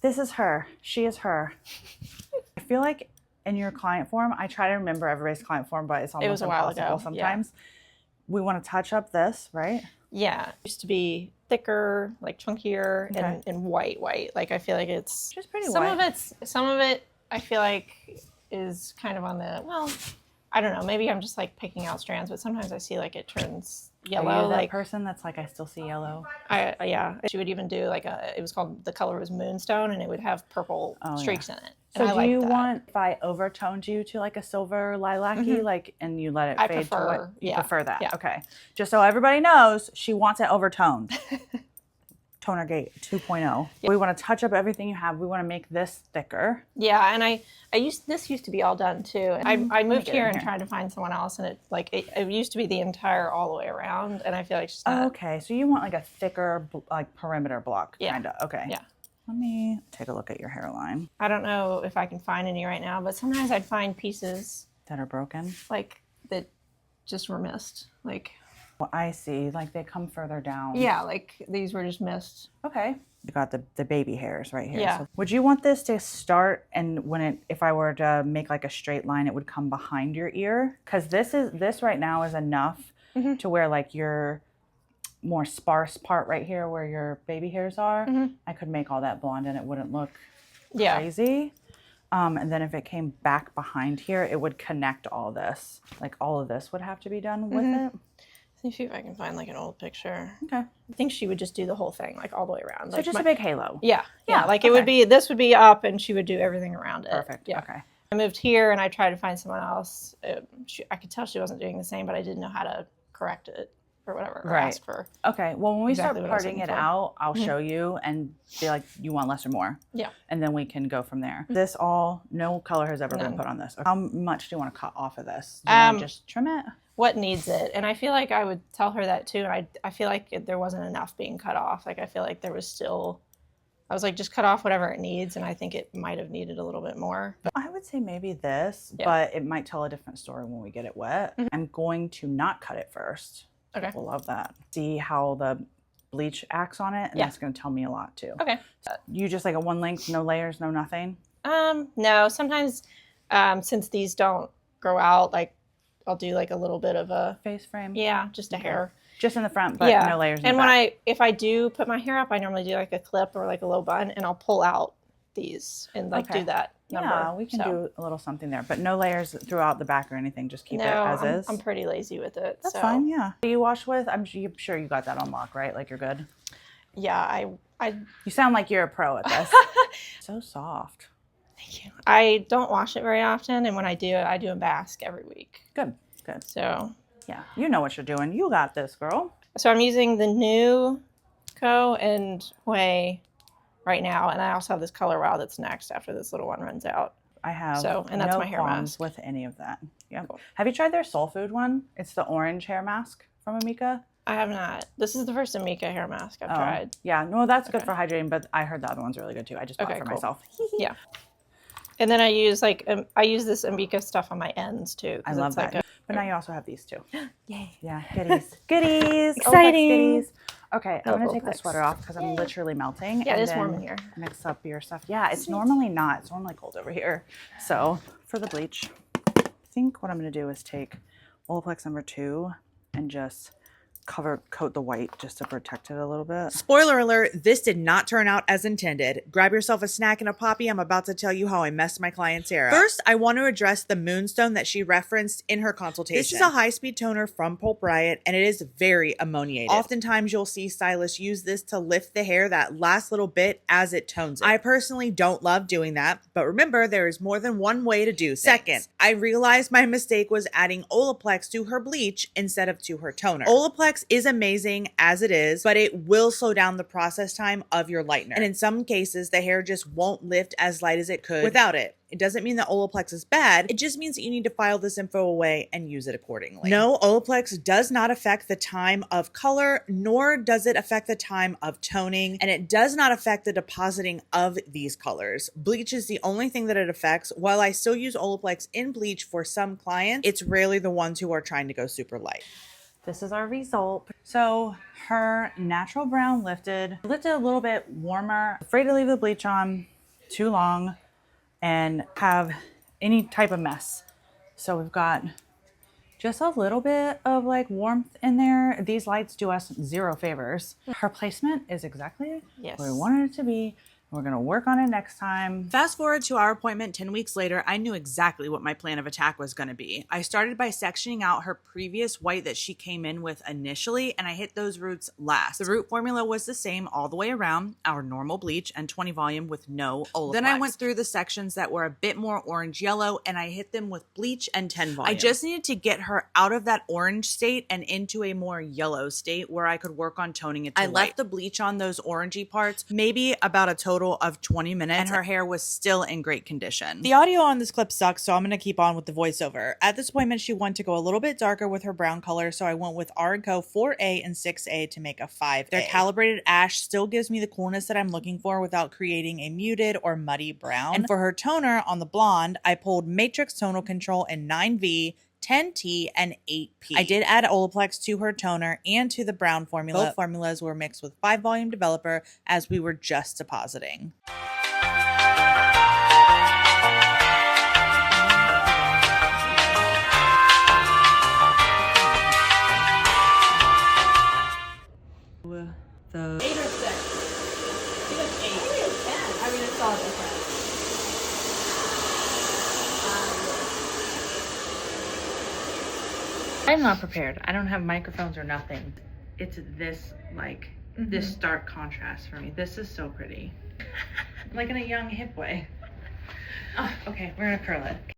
This is her. She is her. I feel like in your client form, I try to remember everybody's client form, but it's almost impossible sometimes. Yeah. We want to touch up this, right? Yeah. It used to be thicker, like chunkier, Okay. and white. Like I feel like it's just pretty some white. Some of it I feel like is kind of on the, well, I don't know, maybe I'm just like picking out strands, but sometimes I see like it turns yellow. Are you that like person that's like, I still see yellow? Yeah. She would even do like it was called, the color was moonstone, and it would have purple streaks in it. So do you want, if I overtoned you to like a silver lilac-y, like, and you let it fade to what? You prefer that? Yeah. Okay. Just so everybody knows, she wants it overtoned. Toner Gate 2.0. Yeah. We want to touch up everything you have. We want to make this thicker. Yeah, and this used to be all done too. I moved here and tried to find someone else, and it used to be the entire all the way around, and I feel like she's not. Okay, so you want like a thicker like perimeter block, kind of. Okay. Yeah. Let me take a look at your hairline. I don't know if I can find any right now, but sometimes I'd find pieces that are broken, like that just were missed. Like, well, I see. Like they come further down. Yeah, like these were just missed. Okay. You got the baby hairs right here. Yeah. So would you want this to start, and if I were to make like a straight line, it would come behind your ear? Because this right now is enough to where like your more sparse part right here where your baby hairs are, I could make all that blonde and it wouldn't look crazy. And then if it came back behind here, it would connect all this. Like all of this would have to be done with it. Let me see if I can find like an old picture. Okay. I think she would just do the whole thing, like all the way around. So like just a big halo. Yeah. Like it would be, this would be up and she would do everything around it. Perfect. Yeah. Okay. I moved here and I tried to find someone else. I could tell she wasn't doing the same, but I didn't know how to correct it or whatever, or ask for. Okay. Well, when we start parting it out, I'll show you and be like, you want less or more? Yeah. And then we can go from there. This no color has ever been put on this. How much do you want to cut off of this? Do you want to just trim it? What needs it? And I feel like I would tell her that too. And I feel like there wasn't enough being cut off. Like I feel like there was still, I was like, just cut off whatever it needs. And I think it might have needed a little bit more. But I would say maybe this, but it might tell a different story when we get it wet. I'm going to not cut it first. Okay. We'll love that. See how the bleach acts on it, and that's going to tell me a lot too. Okay. So you just like a one length, no layers, no nothing? No, sometimes since these don't grow out, like I'll do like a little bit of a face frame. Yeah, just a hair. Just in the front, but no layers in the back. And if I do put my hair up, I normally do like a clip or like a low bun, and I'll pull out these and like do that number. Yeah, we can do a little something there, but no layers throughout the back or anything. Just keep it as is. I'm pretty lazy with it. That's fine. Yeah. Do you wash with? I'm sure you got that on lock, right? Like you're good. Yeah, You sound like you're a pro at this. So soft. Thank you. I don't wash it very often, and when I do a mask every week. Good. Good. So yeah, you know what you're doing. You got this, girl. So I'm using the new Co and Way right now, and I also have this Color Wow that's next after this little one runs out. I have and that's my hair mask with any of that. Yeah. Cool. Have you tried their Soul Food one? It's the orange hair mask from Amika. I have not. This is the first Amika hair mask I've tried. Yeah, no, that's good for hydrating, but I heard the other one's really good too. I just bought it for myself. Yeah. And then I use this Amika stuff on my ends too. I love that. But now you also have these too. Yay. Yeah, goodies. Goodies. Exciting. Goodies. Okay, I'm going to take the sweater off because I'm literally melting. Yeah, it's warm in here. Mix up your stuff. Yeah, it's normally not. It's normally cold over here. So for the bleach, I think what I'm going to do is take Olaplex number 2 and just coat the white just to protect it a little bit. Spoiler alert, this did not turn out as intended. Grab yourself a snack and a poppy. I'm about to tell you how I messed my client's hair up. First, I want to address the moonstone that she referenced in her consultation. This is a high-speed toner from Pulp Riot, and it is very ammoniated. Oftentimes, you'll see stylists use this to lift the hair that last little bit as it tones it. I personally don't love doing that, but remember, there is more than one way to do things. Second, I realized my mistake was adding Olaplex to her bleach instead of to her toner. Olaplex is amazing as it is, but it will slow down the process time of your lightener. And in some cases, the hair just won't lift as light as it could without it. It doesn't mean that Olaplex is bad. It just means that you need to file this info away and use it accordingly. No, Olaplex does not affect the time of color, nor does it affect the time of toning, and it does not affect the depositing of these colors. Bleach is the only thing that it affects. While I still use Olaplex in bleach for some clients, it's rarely the ones who are trying to go super light. This is our result. So her natural brown lifted a little bit warmer. Afraid to leave the bleach on too long and have any type of mess. So we've got just a little bit of like warmth in there. These lights do us zero favors. Her placement is exactly Yes. where we wanted it to be. We're gonna work on it next time. Fast forward to our appointment 10 weeks later, I knew exactly what my plan of attack was going to be. I started by sectioning out her previous white that she came in with initially, and I hit those roots last. The root formula was the same all the way around, our normal bleach and 20 volume with no Olaplex. Then I went through the sections that were a bit more orange yellow, and I hit them with bleach and 10 volume. I just needed to get her out of that orange state and into a more yellow state where I could work on toning it to white. I left the bleach on those orangey parts, maybe about a total of 20 minutes, and her hair was still in great condition. The audio on this clip sucks, so I'm going to keep on with the voiceover. At this appointment, she wanted to go a little bit darker with her brown color, so I went with R & Co 4A and 6A to make a 5A. Their calibrated ash still gives me the coolness that I'm looking for without creating a muted or muddy brown. And for her toner on the blonde, I pulled Matrix Tonal Control in 9V, 10T, and 8P. I did add Olaplex to her toner and to the brown formula. Both formulas were mixed with 5 volume developer as we were just depositing. The 8 or 6? She was 8. Maybe it's 10. I mean, it's all different. I'm not prepared. I don't have microphones or nothing. It's this like this stark contrast for me. This is so pretty. Like in a young hip way. Oh, okay, we're gonna curl it.